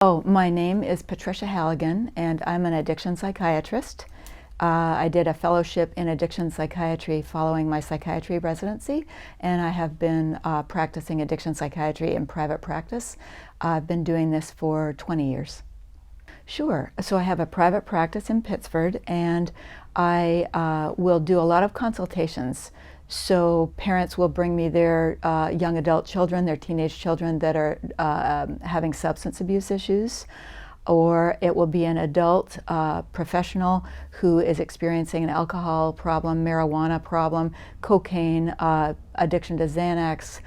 Oh, my name is Patricia Halligan, and I'm an addiction psychiatrist. I did a fellowship in addiction psychiatry following my psychiatry residency, and I have been practicing addiction psychiatry in private practice. I've been doing this for 20 years. Sure. So I have a private practice in Pittsford, and I will do a lot of consultations. So parents will bring me their young adult children, their teenage children that are having substance abuse issues, or it will be an adult professional who is experiencing an alcohol problem, marijuana problem, cocaine, addiction to Xanax,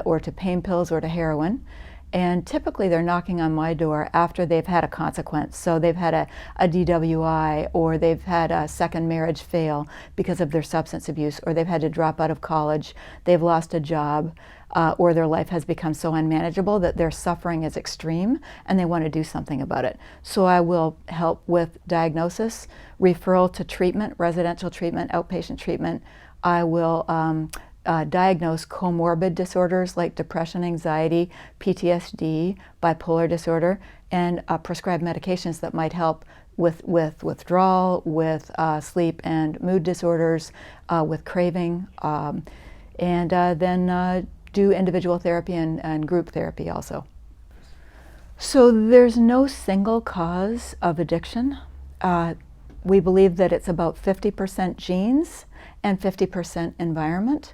or to pain pills or to heroin. And typically they're knocking on my door after they've had a consequence. So they've had a DWI, or they've had a second marriage fail because of their substance abuse, or they've had to drop out of college, they've lost a job, or their life has become so unmanageable that their suffering is extreme and they want to do something about it. So I will help with diagnosis, referral to treatment, residential treatment, outpatient treatment. I will diagnose comorbid disorders like depression, anxiety, PTSD, bipolar disorder, and prescribe medications that might help with withdrawal, with sleep and mood disorders, with craving, and then do individual therapy and group therapy also. So there's no single cause of addiction. We believe that it's about 50% genes and 50% environment.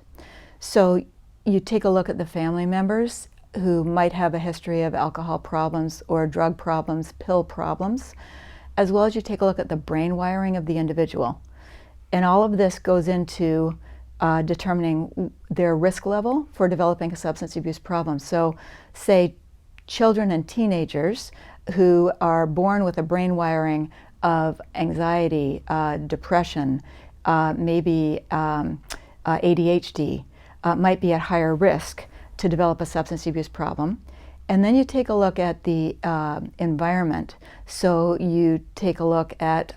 So you take a look at the family members who might have a history of alcohol problems or drug problems, pill problems, as well as you take a look at the brain wiring of the individual. And all of this goes into determining their risk level for developing a substance abuse problem. So say children and teenagers who are born with a brain wiring of anxiety, depression, maybe ADHD, might be at higher risk to develop a substance abuse problem. And then you take a look at the environment. So you take a look at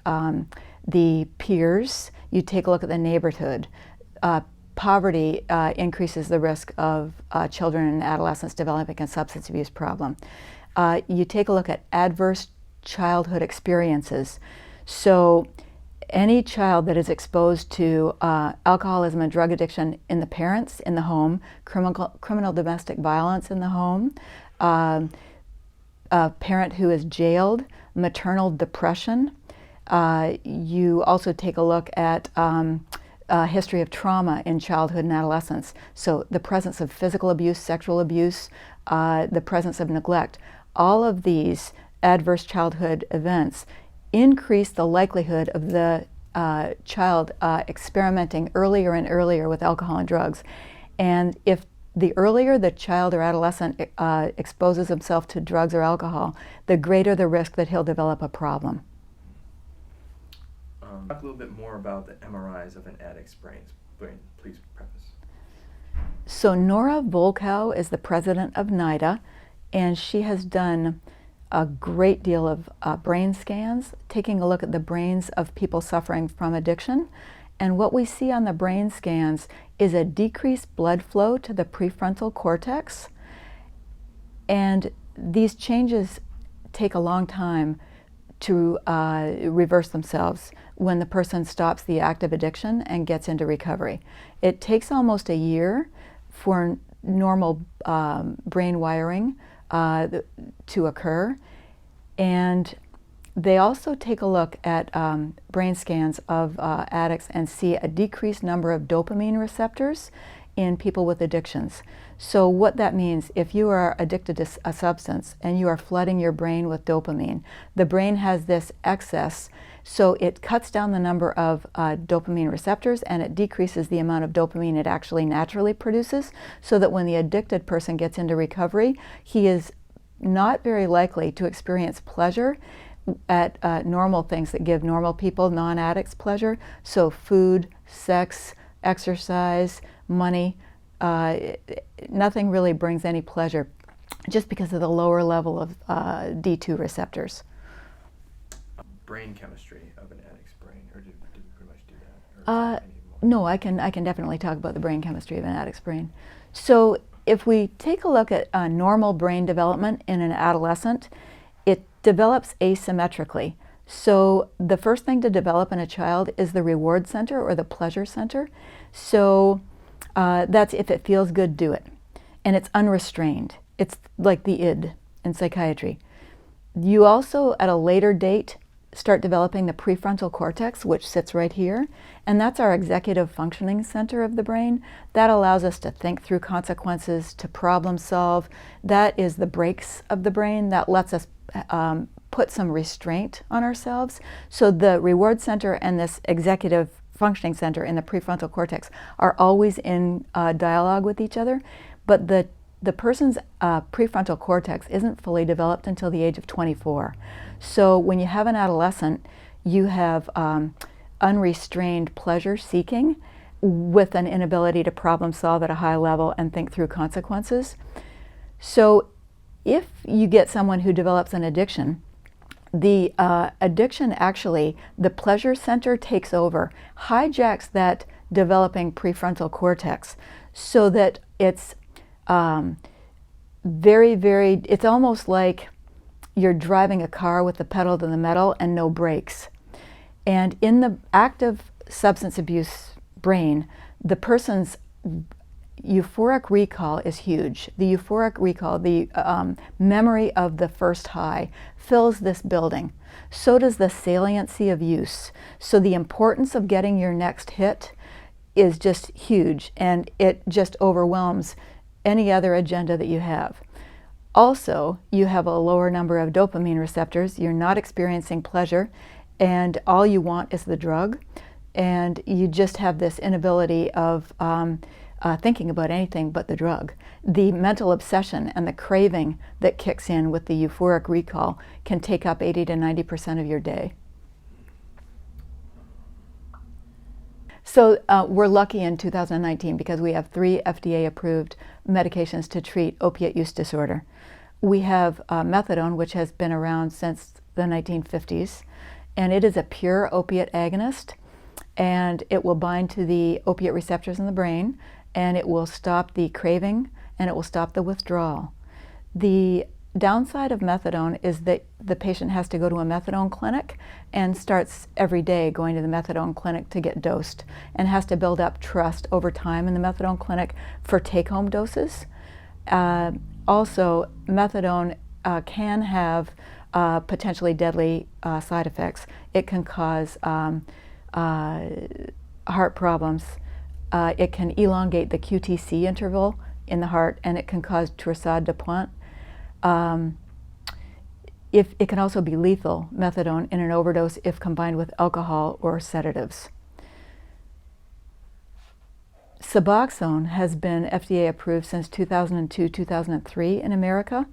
the peers, you take a look at the neighborhood. Poverty increases the risk of children and adolescents developing a substance abuse problem. You take a look at adverse childhood experiences. So any child that is exposed to alcoholism and drug addiction in the parents, in the home, criminal domestic violence in the home, a parent who is jailed, maternal depression. You also take a look at history of trauma in childhood and adolescence. So the presence of physical abuse, sexual abuse, the presence of neglect. All of these adverse childhood events increase the likelihood of the child experimenting earlier and earlier with alcohol and drugs. And if the earlier the child or adolescent exposes himself to drugs or alcohol, the greater the risk that he'll develop a problem. Talk a little bit more about the MRIs of an addict's brain, please preface. So Nora Volkow is the president of NIDA, and she has done a great deal of brain scans, taking a look at the brains of people suffering from addiction. And what we see on the brain scans is a decreased blood flow to the prefrontal cortex. And these changes take a long time to reverse themselves when the person stops the active addiction and gets into recovery. It takes almost a year for normal brain wiring to occur. And they also take a look at brain scans of addicts and see a decreased number of dopamine receptors in people with addictions. So what that means, if you are addicted to a substance and you are flooding your brain with dopamine, the brain has this excess, so it cuts down the number of dopamine receptors and it decreases the amount of dopamine it actually naturally produces, so that when the addicted person gets into recovery, he is not very likely to experience pleasure at normal things that give normal people, non-addicts, pleasure. So food, sex, exercise, money, nothing really brings any pleasure just because of the lower level of D2 receptors. Brain chemistry of an addict's brain, or did we pretty much do that? No, I can definitely talk about the brain chemistry of an addict's brain. So if we take a look at normal brain development in an adolescent, it develops asymmetrically. So the first thing to develop in a child is the reward center or the pleasure center. So that's if it feels good, do it. And it's unrestrained. It's like the id in psychiatry. You also, at a later date, start developing the prefrontal cortex, which sits right here. And that's our executive functioning center of the brain. That allows us to think through consequences, to problem solve. That is the brakes of the brain. That lets us put some restraint on ourselves. So the reward center and this executive functioning center in the prefrontal cortex are always in dialogue with each other. But the person's prefrontal cortex isn't fully developed until the age of 24. So when you have an adolescent, you have unrestrained pleasure seeking with an inability to problem solve at a high level and think through consequences. So if you get someone who develops an addiction, the addiction actually, the pleasure center takes over, hijacks that developing prefrontal cortex so that it's it's almost like you're driving a car with the pedal to the metal and no brakes. And in the active substance abuse brain, the person's euphoric recall is huge. The euphoric recall, the memory of the first high, fills this building. So does the saliency of use. So the importance of getting your next hit is just huge, and it just overwhelms any other agenda that you have. Also, you have a lower number of dopamine receptors. You're not experiencing pleasure, and all you want is the drug. And you just have this inability of thinking about anything but the drug. The mental obsession and the craving that kicks in with the euphoric recall can take up 80 to 90% of your day. So we're lucky in 2019 because we have 3 FDA-approved medications to treat opiate use disorder. We have methadone, which has been around since the 1950s, and it is a pure opiate agonist, and it will bind to the opiate receptors in the brain, and it will stop the craving, and it will stop the withdrawal. The downside of methadone is that the patient has to go to a methadone clinic and starts every day going to the methadone clinic to get dosed and has to build up trust over time in the methadone clinic for take-home doses. Also, methadone can have potentially deadly side effects. It can cause heart problems. It can elongate the QTc interval in the heart, and it can cause torsade de pointe. If it can also be lethal, methadone, in an overdose if combined with alcohol or sedatives. Suboxone has been FDA approved since 2002-2003 in America.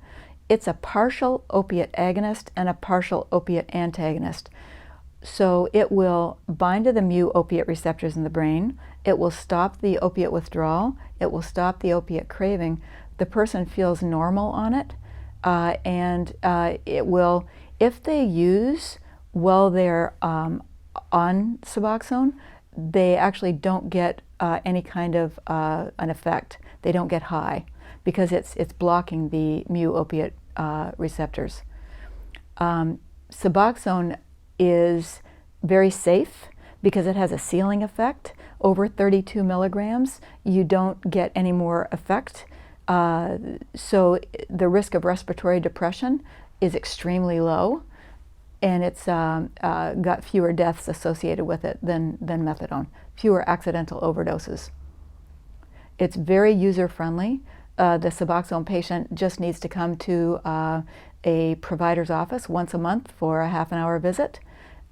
It's a partial opiate agonist and a partial opiate antagonist. So it will bind to the mu opiate receptors in the brain. It will stop the opiate withdrawal. It will stop the opiate craving. The person feels normal on it. And it will, if they use while they're on Suboxone, they actually don't get any kind of an effect. They don't get high because it's blocking the mu opiate receptors. Suboxone is very safe because it has a ceiling effect. Over 32 milligrams, you don't get any more effect. So the risk of respiratory depression is extremely low, and it's got fewer deaths associated with it than methadone, fewer accidental overdoses. It's very user-friendly. The Suboxone patient just needs to come to a provider's office once a month for a half-an-hour visit,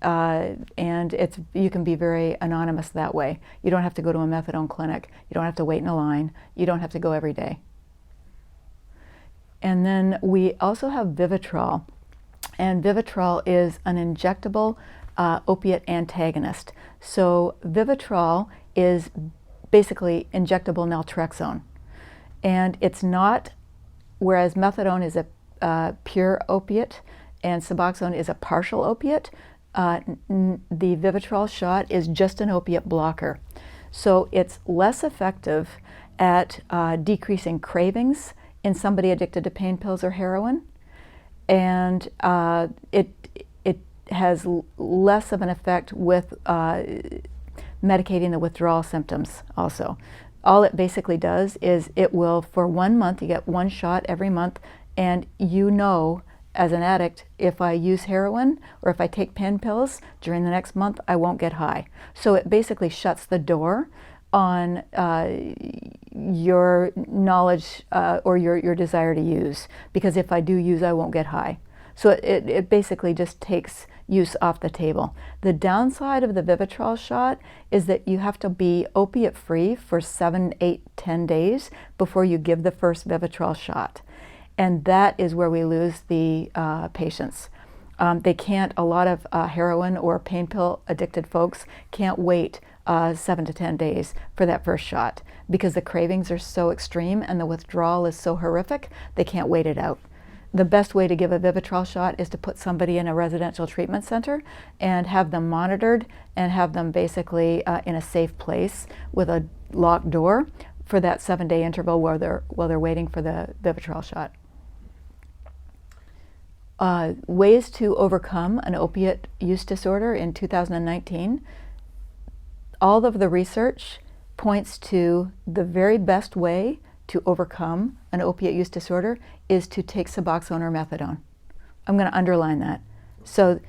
and you can be very anonymous that way. You don't have to go to a methadone clinic. You don't have to wait in a line. You don't have to go every day. And then we also have Vivitrol, and Vivitrol is an injectable opiate antagonist. So Vivitrol is basically injectable naltrexone, and it's not, whereas methadone is a pure opiate and Suboxone is a partial opiate, the Vivitrol shot is just an opiate blocker. So it's less effective at decreasing cravings in somebody addicted to pain pills or heroin. and it has less of an effect with medicating the withdrawal symptoms also. All it basically does is it will, for 1 month, you get 1 shot every month, and you know, as an addict, if I use heroin or if I take pain pills during the next month, I won't get high. So it basically shuts the door on your knowledge or your desire to use, because if I do use, I won't get high. So it basically just takes use off the table. The downside of the Vivitrol shot is that you have to be opiate free for 7, 8, 10 days before you give the first Vivitrol shot. And that is where we lose the patients. They can't, a lot of heroin or pain pill addicted folks can't wait 7 to 10 days for that first shot, because the cravings are so extreme and the withdrawal is so horrific, they can't wait it out. The best way to give a Vivitrol shot is to put somebody in a residential treatment center and have them monitored and have them basically in a safe place with a locked door for that 7-day interval while they're waiting for the Vivitrol shot. Ways to overcome an opiate use disorder in 2019. All of the research points to the very best way to overcome an opiate use disorder is to take Suboxone or methadone. I'm going to underline that. So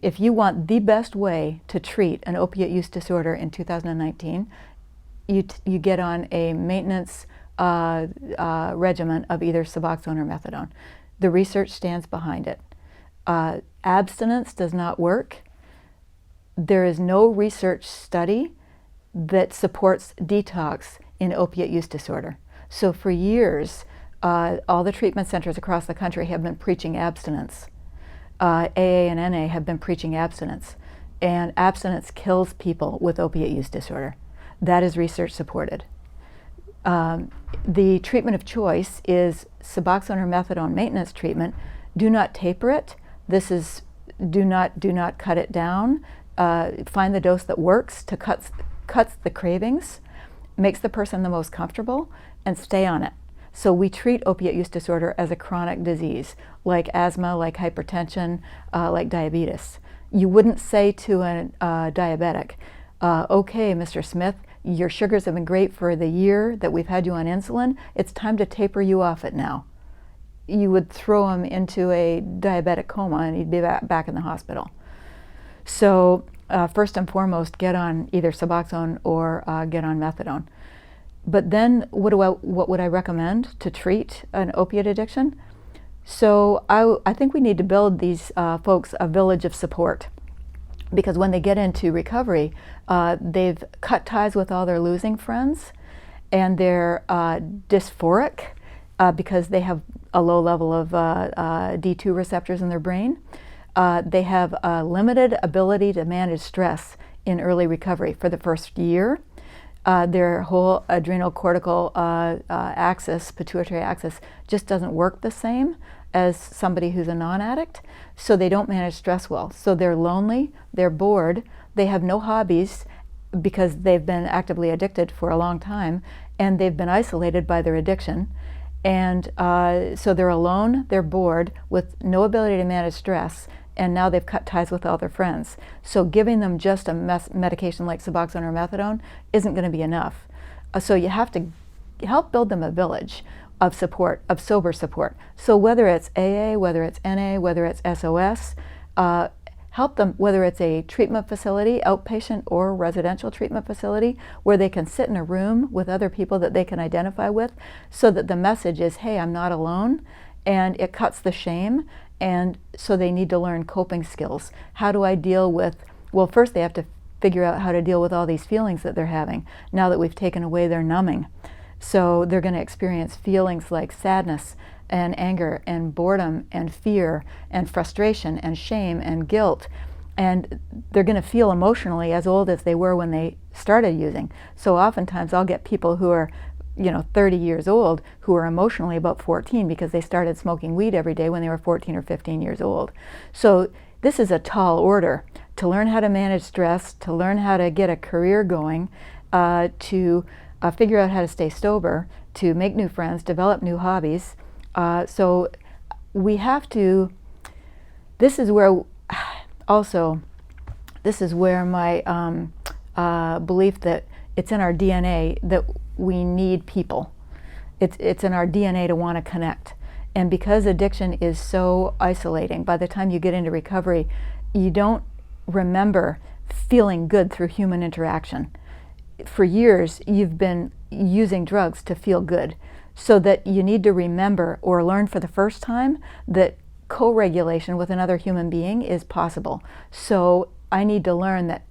if you want the best way to treat an opiate use disorder in 2019, you get on a maintenance regimen of either Suboxone or methadone. The research stands behind it. Abstinence does not work. There is no research study that supports detox in opiate use disorder. So for years, all the treatment centers across the country have been preaching abstinence. AA and NA have been preaching abstinence. And abstinence kills people with opiate use disorder. That is research supported. The treatment of choice is Suboxone or methadone maintenance treatment. Do not taper it. This is, do not cut it down. Find the dose that works to cuts the cravings, makes the person the most comfortable, and stay on it. So we treat opiate use disorder as a chronic disease, like asthma, like hypertension, like diabetes. You wouldn't say to a diabetic, okay, Mr. Smith, your sugars have been great for the year that we've had you on insulin. It's time to taper you off it now. You would throw him into a diabetic coma and he'd be back in the hospital. So first and foremost, get on either Suboxone or get on methadone. But then what would I recommend to treat an opiate addiction? So I think we need to build these folks a village of support, because when they get into recovery, they've cut ties with all their losing friends, and they're dysphoric because they have a low level of D2 receptors in their brain. They have a limited ability to manage stress in early recovery for the first year. Their whole adrenal cortical axis, pituitary axis, just doesn't work the same as somebody who's a non-addict, so they don't manage stress well. So they're lonely, they're bored, they have no hobbies because they've been actively addicted for a long time, and they've been isolated by their addiction. And so they're alone, they're bored, with no ability to manage stress, and now they've cut ties with all their friends. So giving them just a medication like Suboxone or methadone isn't going to be enough. So you have to help build them a village of support, of sober support. So whether it's AA, whether it's NA, whether it's SOS, help them, whether it's a treatment facility, outpatient or residential treatment facility, where they can sit in a room with other people that they can identify with, so that the message is, hey, I'm not alone, and it cuts the shame. And so they need to learn coping skills. How do I deal with, well, first they have to figure out how to deal with all these feelings that they're having now that we've taken away their numbing. So they're going to experience feelings like sadness and anger and boredom and fear and frustration and shame and guilt. And they're going to feel emotionally as old as they were when they started using. So oftentimes I'll get people who are 30 years old who are emotionally about 14 because they started smoking weed every day when they were 14 or 15 years old. So this is a tall order to learn how to manage stress, to learn how to get a career going, to figure out how to stay sober, to make new friends, develop new hobbies. So we have to, this is where also, this is where my belief that it's in our DNA that we need people. It's in our DNA to want to connect. And because addiction is so isolating, by the time you get into recovery, you don't remember feeling good through human interaction. For years, you've been using drugs to feel good, so that you need to remember or learn for the first time that co-regulation with another human being is possible. So I need to learn that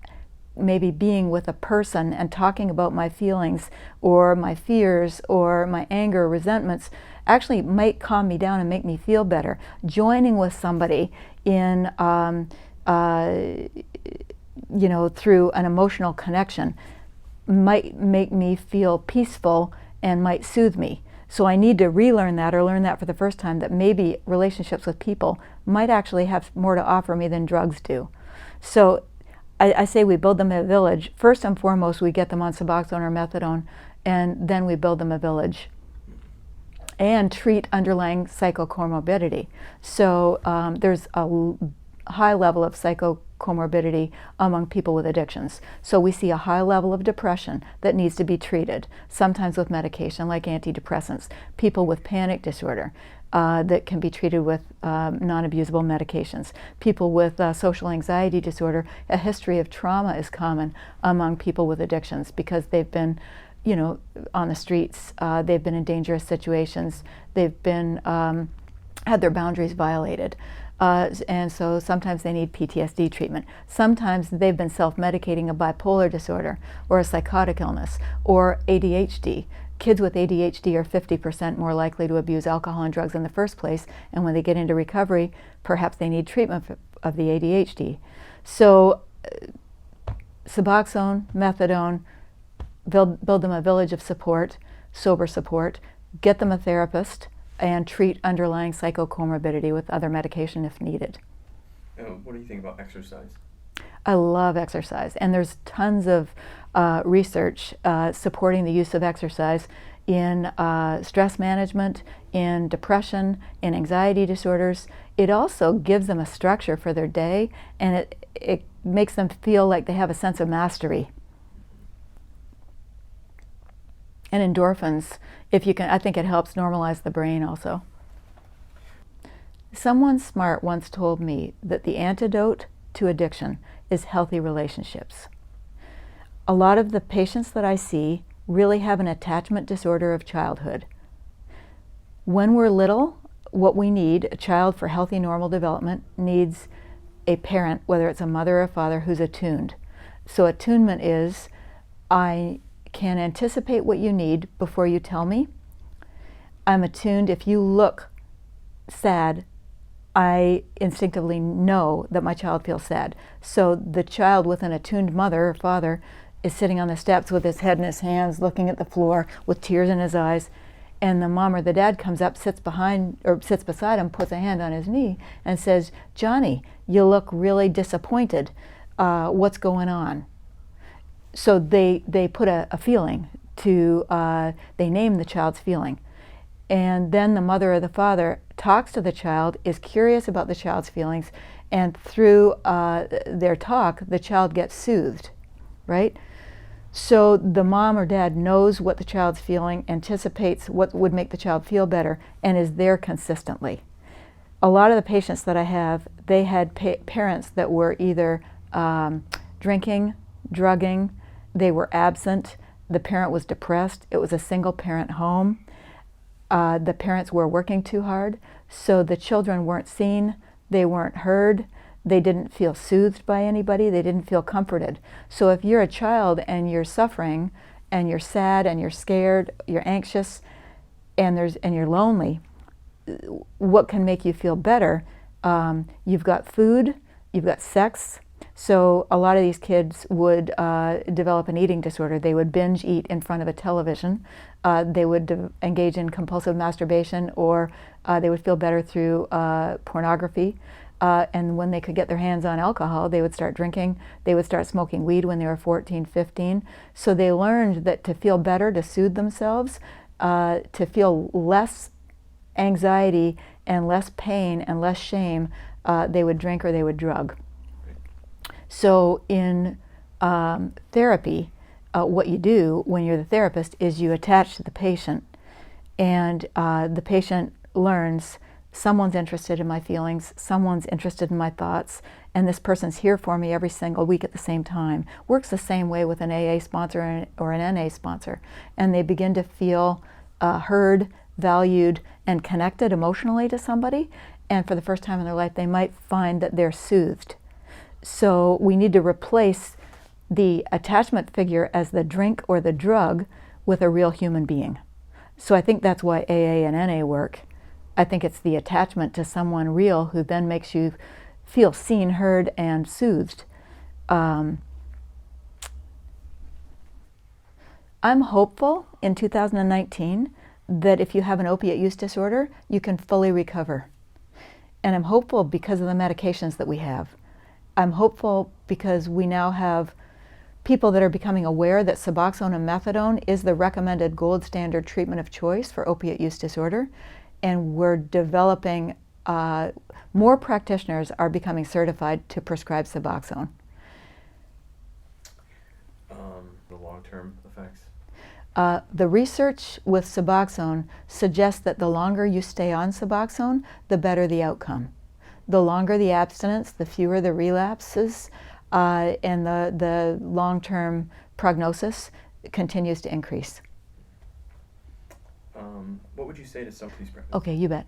maybe being with a person and talking about my feelings or my fears or my anger or resentments actually might calm me down and make me feel better. Joining with somebody in, through an emotional connection might make me feel peaceful and might soothe me. So I need to relearn that or learn that for the first time, that maybe relationships with people might actually have more to offer me than drugs do. So I say we build them a village. First and foremost, we get them on Suboxone or methadone, and then we build them a village and treat underlying psychocomorbidity. So there's a high level of psychocomorbidity among people with addictions. So we see a high level of depression that needs to be treated, sometimes with medication like antidepressants. People with panic disorder that can be treated with non-abusable medications. People with social anxiety disorder, a history of trauma is common among people with addictions because they've been on the streets, they've been in dangerous situations, they've been had their boundaries violated. And so sometimes they need PTSD treatment. Sometimes they've been self-medicating a bipolar disorder or a psychotic illness or ADHD. Kids with ADHD are 50% more likely to abuse alcohol and drugs in the first place, and when they get into recovery, perhaps they need treatment of the ADHD. So Suboxone, methadone, build them a village of support, sober support, get them a therapist, and treat underlying psychocomorbidity with other medication if needed. What do you think about exercise? I love exercise, and there's tons of research supporting the use of exercise in stress management, in depression, in anxiety disorders. It also gives them a structure for their day, and it makes them feel like they have a sense of mastery. And endorphins, if you can, I think it helps normalize the brain also. Someone smart once told me that the antidote to addiction is healthy relationships. A lot of the patients that I see really have an attachment disorder of childhood. When we're little, what we need, a child for healthy normal development, needs a parent, whether it's a mother or a father, who's attuned. So attunement is, I can anticipate what you need before you tell me. I'm attuned. If you look sad, I instinctively know that my child feels sad. So the child with an attuned mother or father is sitting on the steps with his head in his hands, looking at the floor with tears in his eyes, and the mom or the dad comes up, sits beside him, puts a hand on his knee, and says, "Johnny, you look really disappointed. What's going on?" So they put a feeling to, they name the child's feeling. And then the mother or the father talks to the child, is curious about the child's feelings, and through their talk, the child gets soothed, right? So the mom or dad knows what the child's feeling, anticipates what would make the child feel better, and is there consistently. A lot of the patients that I have, they had parents that were either drinking, drugging, they were absent, the parent was depressed, it was a single parent home, the parents were working too hard, so the children weren't seen, they weren't heard, they didn't feel soothed by anybody, they didn't feel comforted. So if you're a child and you're suffering, and you're sad, and you're scared, you're anxious, and you're lonely, what can make you feel better? You've got food, you've got sex. So a lot of these kids would develop an eating disorder. They would binge eat in front of a television. They would engage in compulsive masturbation, or they would feel better through pornography. And when they could get their hands on alcohol, they would start drinking. They would start smoking weed when they were 14, 15. So they learned that to feel better, to soothe themselves, to feel less anxiety and less pain and less shame, they would drink or they would drug. So in therapy, what you do when you're the therapist is you attach to the patient, and the patient learns someone's interested in my feelings, someone's interested in my thoughts, and this person's here for me every single week at the same time. Works the same way with an AA sponsor or an NA sponsor. And they begin to feel heard, valued, and connected emotionally to somebody. And for the first time in their life, they might find that they're soothed. So we need to replace the attachment figure as the drink or the drug with a real human being. So I think that's why AA and NA work. I think it's the attachment to someone real who then makes you feel seen, heard, and soothed. I'm hopeful in 2019 that if you have an opiate use disorder, you can fully recover. And I'm hopeful because of the medications that we have. I'm hopeful because we now have people that are becoming aware that Suboxone and methadone is the recommended gold standard treatment of choice for opiate use disorder. And we're developing, more practitioners are becoming certified to prescribe Suboxone. The long-term effects? The research with Suboxone suggests that the longer you stay on Suboxone, the better the outcome. The longer the abstinence, the fewer the relapses, and the long-term prognosis continues to increase. What would you say to some police practice? Okay, you bet.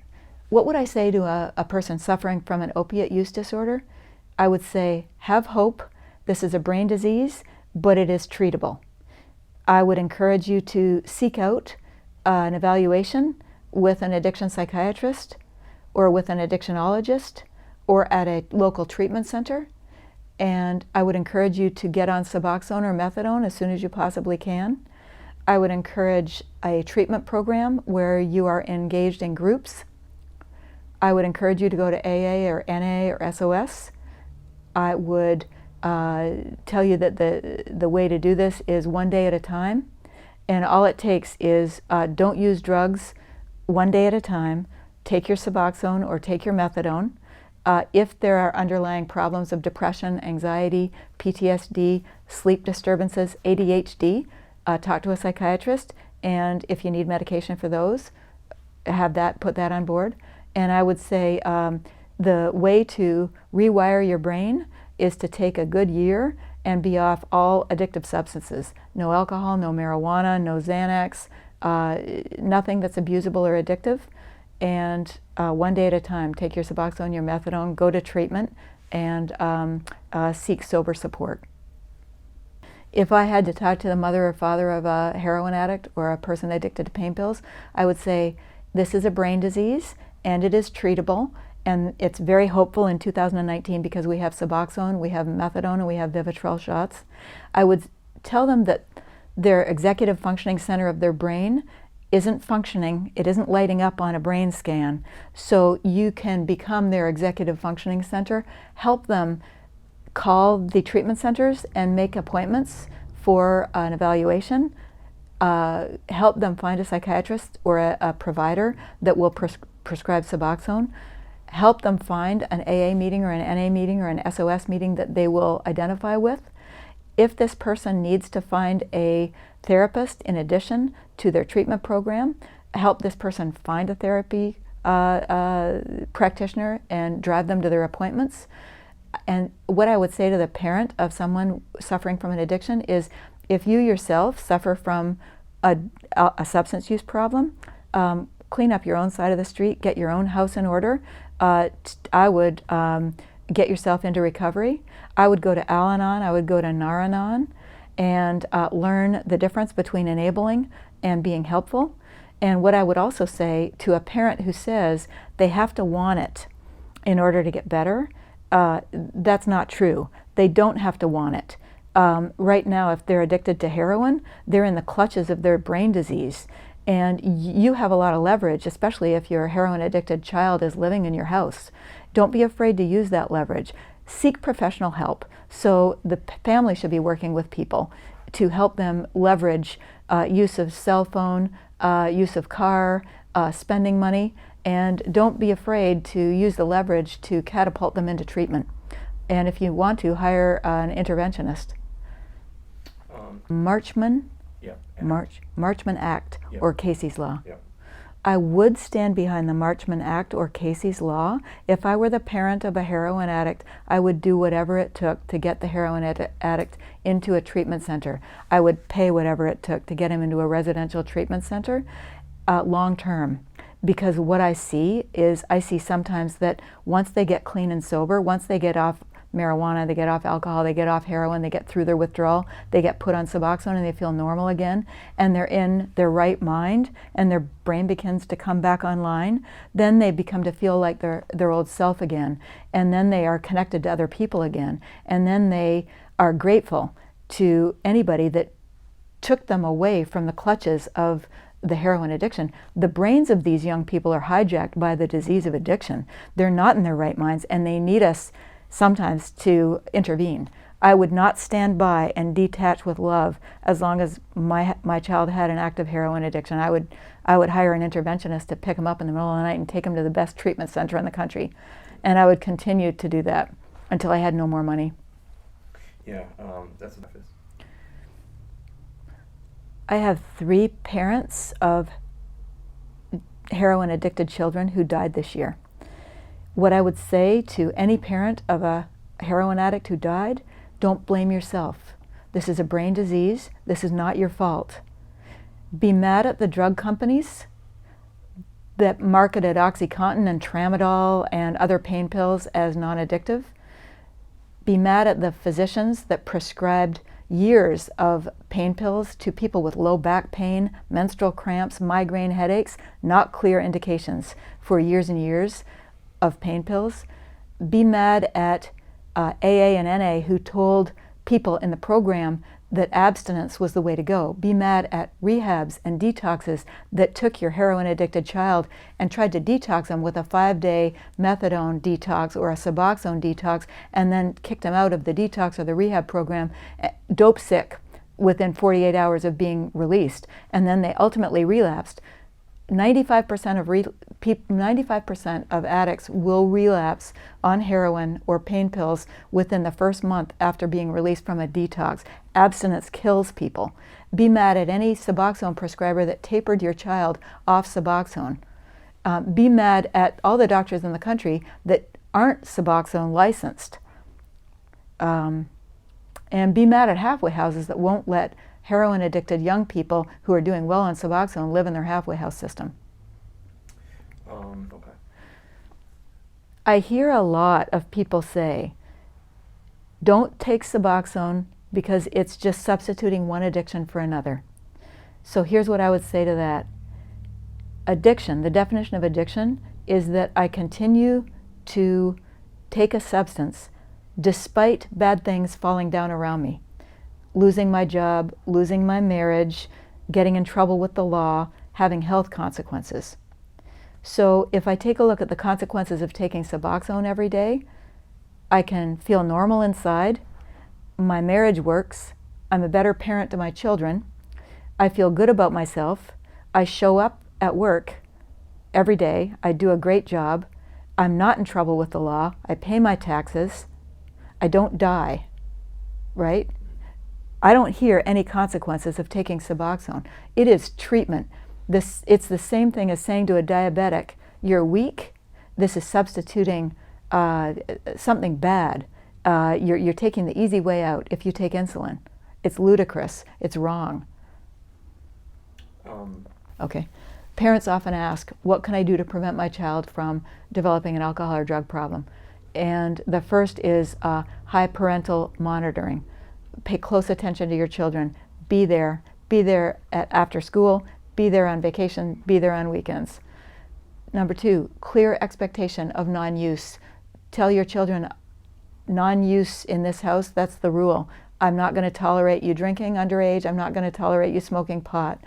What would I say to a person suffering from an opiate use disorder? I would say, have hope. This is a brain disease, but it is treatable. I would encourage you to seek out an evaluation with an addiction psychiatrist or with an addictionologist or at a local treatment center. And I would encourage you to get on Suboxone or methadone as soon as you possibly can. I would encourage a treatment program where you are engaged in groups. I would encourage you to go to AA or NA or SOS. I would tell you that the way to do this is one day at a time. And all it takes is don't use drugs one day at a time. Take your Suboxone or take your methadone. If there are underlying problems of depression, anxiety, PTSD, sleep disturbances, ADHD, talk to a psychiatrist, and if you need medication for those, put that on board. And I would say the way to rewire your brain is to take a good year and be off all addictive substances. No alcohol, no marijuana, no Xanax, nothing that's abusable or addictive. And one day at a time, take your Suboxone, your methadone, go to treatment, and seek sober support. If I had to talk to the mother or father of a heroin addict or a person addicted to pain pills, I would say this is a brain disease and it is treatable, and it's very hopeful in 2019 because we have Suboxone, we have methadone, and we have Vivitrol shots. I would tell them that their executive functioning center of their brain isn't functioning, it isn't lighting up on a brain scan, so you can become their executive functioning center, help them call the treatment centers and make appointments for an evaluation, help them find a psychiatrist or a provider that will prescribe Suboxone, help them find an AA meeting or an NA meeting or an SOS meeting that they will identify with. If this person needs to find a therapist in addition to their treatment program, help this person find a therapy practitioner and drive them to their appointments. And what I would say to the parent of someone suffering from an addiction is, if you yourself suffer from a substance use problem, clean up your own side of the street, get your own house in order. I would get yourself into recovery. I would go to Al-Anon, I would go to Nar-Anon, and learn the difference between enabling and being helpful. And what I would also say to a parent who says they have to want it in order to get better, that's not true. They don't have to want it. Right now, if they're addicted to heroin, they're in the clutches of their brain disease. And you have a lot of leverage, especially if your heroin-addicted child is living in your house. Don't be afraid to use that leverage. Seek professional help. So the family should be working with people to help them leverage use of cell phone, use of car, spending money, And don't be afraid to use the leverage to catapult them into treatment. And if you want to, hire an interventionist. Marchman, Yeah. Marchman Act, Yep. or Casey's Law. Yep. I would stand behind the Marchman Act or Casey's Law. If I were the parent of a heroin addict, I would do whatever it took to get the heroin addict into a treatment center. I would pay whatever it took to get him into a residential treatment center long term. Because what I see sometimes that once they get clean and sober, once they get off marijuana, they get off alcohol, they get off heroin, they get through their withdrawal, they get put on Suboxone and they feel normal again, and they're in their right mind and their brain begins to come back online, then they become to feel like their old self again, and then they are connected to other people again, and then they are grateful to anybody that took them away from the clutches of the heroin addiction. The brains of these young people are hijacked by the disease of addiction. They're not in their right minds and they need us sometimes to intervene. I would not stand by and detach with love as long as my child had an active heroin addiction. I would hire an interventionist to pick him up in the middle of the night and take him to the best treatment center in the country. And I would continue to do that until I had no more money. Yeah, that's what it is. I have 3 parents of heroin addicted children who died this year. What I would say to any parent of a heroin addict who died, don't blame yourself. This is a brain disease. This is not your fault. Be mad at the drug companies that marketed OxyContin and Tramadol and other pain pills as non-addictive. Be mad at the physicians that prescribed years of pain pills to people with low back pain, menstrual cramps, migraine headaches, not clear indications for years and years of pain pills. Be mad at AA and NA who told people in the program that abstinence was the way to go. Be mad at rehabs and detoxes that took your heroin addicted child and tried to detox them with a 5-day methadone detox or a Suboxone detox and then kicked them out of the detox or the rehab program, dope sick within 48 hours of being released. And then they ultimately relapsed. 95% of addicts will relapse on heroin or pain pills within the first month after being released from a detox. Abstinence kills people. Be mad at any Suboxone prescriber that tapered your child off Suboxone. Be mad at all the doctors in the country that aren't Suboxone licensed. And be mad at halfway houses that won't let heroin addicted young people who are doing well on Suboxone live in their halfway house system. Okay. I hear a lot of people say, don't take Suboxone because it's just substituting one addiction for another. So here's what I would say to that. Addiction, the definition of addiction is that I continue to take a substance despite bad things falling down around me. Losing my job, losing my marriage, getting in trouble with the law, having health consequences. So if I take a look at the consequences of taking Suboxone every day, I can feel normal inside, my marriage works, I'm a better parent to my children, I feel good about myself, I show up at work every day, I do a great job, I'm not in trouble with the law, I pay my taxes, I don't die, right? I don't hear any consequences of taking Suboxone. It is treatment. It's the same thing as saying to a diabetic, you're weak, this is substituting something bad. You're taking the easy way out if you take insulin. It's ludicrous, it's wrong. Okay. Parents often ask, what can I do to prevent my child from developing an alcohol or drug problem? And the first is high parental monitoring. Pay close attention to your children. Be there after school, be there on vacation, be there on weekends. Number 2, clear expectation of non-use. Tell your children, non-use in this house, that's the rule. I'm not going to tolerate you drinking underage, I'm not going to tolerate you smoking pot.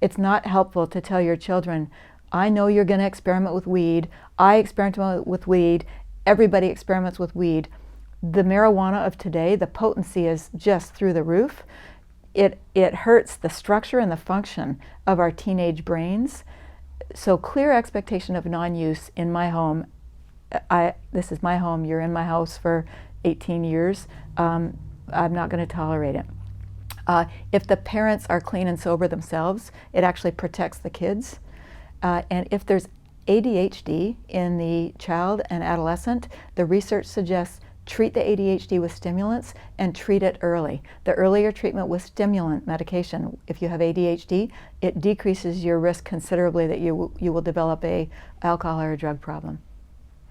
It's not helpful to tell your children, I know you're going to experiment with weed, I experiment with weed, everybody experiments with weed. The marijuana of today, the potency is just through the roof. It hurts the structure and the function of our teenage brains. So clear expectation of non-use in my home. This is my home. You're in my house for 18 years. I'm not going to tolerate it. If the parents are clean and sober themselves, it actually protects the kids. And if there's ADHD in the child and adolescent, the research suggests treat the ADHD with stimulants and treat it early. The earlier treatment with stimulant medication, if you have ADHD, it decreases your risk considerably that you will develop a alcohol or a drug problem.